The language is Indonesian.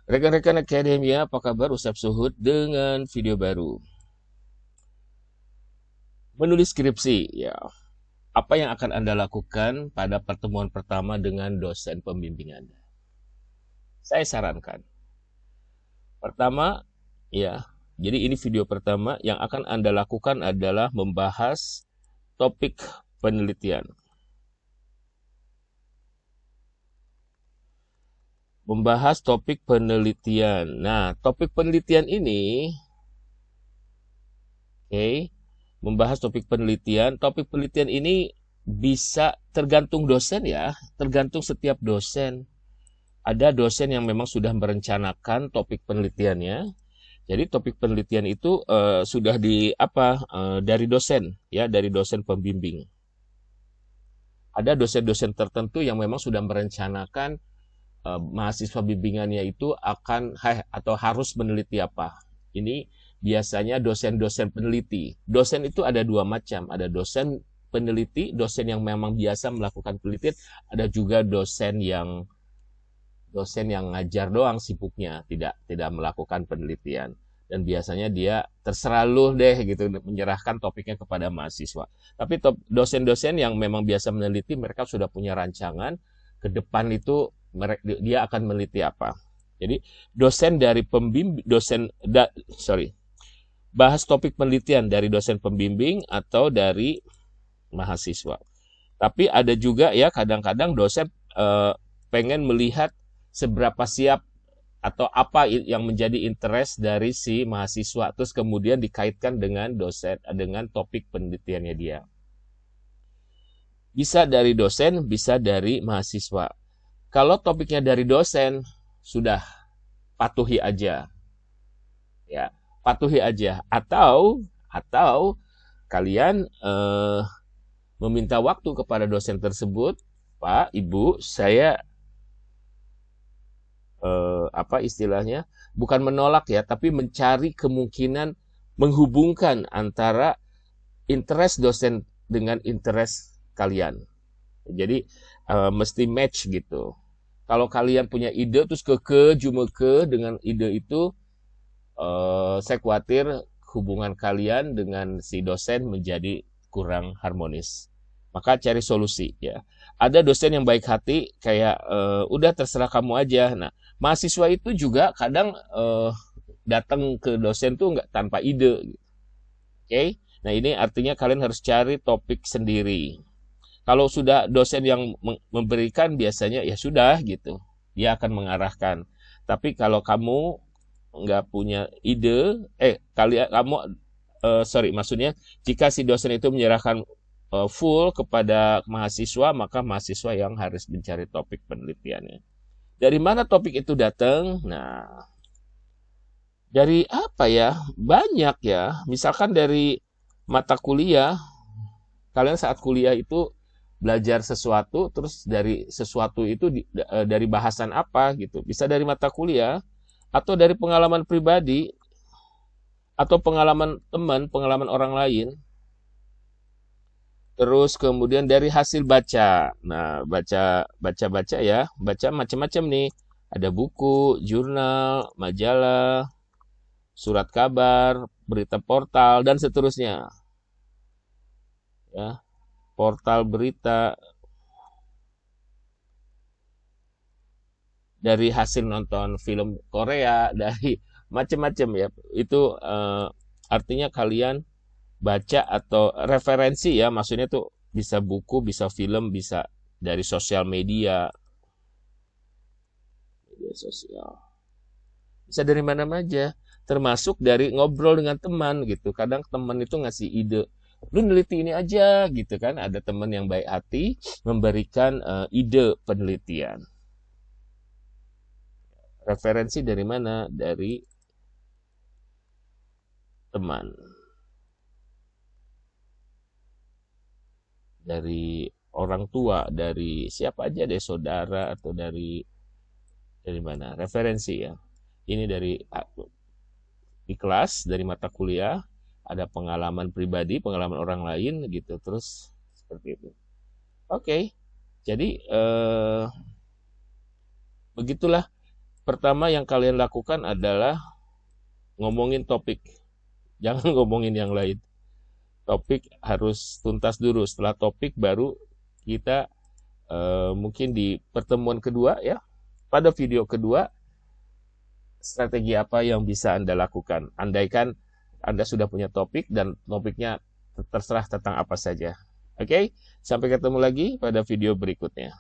Rekan-rekan akademia, apa kabar? Usap Suhud dengan video baru. Menulis skripsi, ya. Apa yang akan Anda lakukan pada pertemuan pertama dengan dosen pembimbing Anda? Saya sarankan. Pertama, ya. Jadi ini video pertama yang akan Anda lakukan adalah membahas topik penelitian. Membahas topik penelitian. Nah, topik penelitian ini, membahas topik penelitian. Topik penelitian ini bisa tergantung dosen ya, tergantung setiap dosen. Ada dosen yang memang sudah merencanakan topik penelitiannya. Jadi topik penelitian itu sudah dari dosen ya, dari dosen pembimbing. Ada dosen-dosen tertentu yang memang sudah merencanakan mahasiswa bimbingannya itu akan atau harus meneliti apa. Ini biasanya dosen-dosen peneliti. Dosen itu ada dua macam. Ada dosen peneliti, dosen yang memang biasa melakukan penelitian. Ada juga dosen yang ngajar doang sibuknya, tidak melakukan penelitian. Dan biasanya dia terserah lu deh gitu, menyerahkan topiknya kepada mahasiswa. Tapi dosen-dosen yang memang biasa meneliti, mereka sudah punya rancangan ke depan itu dia akan meneliti apa. Jadi dosen dari pembimbing, bahas topik penelitian dari dosen pembimbing atau dari mahasiswa. Tapi ada juga ya kadang-kadang dosen pengen melihat seberapa siap atau apa yang menjadi interest dari si mahasiswa, terus kemudian dikaitkan dengan dosen, dengan topik penelitiannya dia. Bisa dari dosen, bisa dari mahasiswa. Kalau topiknya dari dosen, sudah patuhi aja. Ya, patuhi aja. Atau kalian meminta waktu kepada dosen tersebut, Pak, Ibu, saya bukan menolak ya, tapi mencari kemungkinan menghubungkan antara interest dosen dengan interest kalian. Jadi mesti match gitu. Kalau kalian punya ide terus jumeke dengan ide itu, saya khawatir hubungan kalian dengan si dosen menjadi kurang harmonis. Maka cari solusi ya. Ada dosen yang baik hati kayak udah terserah kamu aja. Nah, mahasiswa itu juga kadang datang ke dosen tuh nggak tanpa ide. Oke? Nah, ini artinya kalian harus cari topik sendiri. Kalau sudah dosen yang memberikan biasanya ya sudah gitu. Dia akan mengarahkan. Tapi kalau kamu nggak punya ide, maksudnya jika si dosen itu menyerahkan full kepada mahasiswa, maka mahasiswa yang harus mencari topik penelitiannya. Dari mana topik itu datang? Nah, dari apa ya? Banyak ya. Misalkan dari mata kuliah, kalian saat kuliah itu belajar sesuatu, terus dari sesuatu itu dari bahasan apa gitu. Bisa dari mata kuliah, atau dari pengalaman pribadi, atau pengalaman teman, pengalaman orang lain. Terus kemudian dari hasil baca. Nah, baca ya, baca macam-macam nih. Ada buku, jurnal, majalah, surat kabar, berita portal dan seterusnya. Ya, portal berita. Dari hasil nonton film Korea, dari macam-macam ya. Itu artinya kalian baca atau referensi ya, maksudnya tuh bisa buku, bisa film, bisa dari sosial media sosial, bisa dari mana aja, termasuk dari ngobrol dengan teman gitu. Kadang teman itu ngasih ide, lu neliti ini aja gitu kan. Ada teman yang baik hati memberikan ide penelitian. Referensi dari mana? Dari teman, dari orang tua, dari siapa aja deh, saudara, atau dari mana? Referensi ya. Ini dari di kelas, dari mata kuliah, ada pengalaman pribadi, pengalaman orang lain gitu, terus seperti itu. Oke. Jadi begitulah pertama yang kalian lakukan adalah ngomongin topik. Jangan ngomongin yang lain. Topik harus tuntas dulu. Setelah topik baru kita mungkin di pertemuan kedua ya. Pada video kedua, strategi apa yang bisa Anda lakukan? Andaikan Anda sudah punya topik dan topiknya terserah tentang apa saja. Oke, sampai ketemu lagi pada video berikutnya.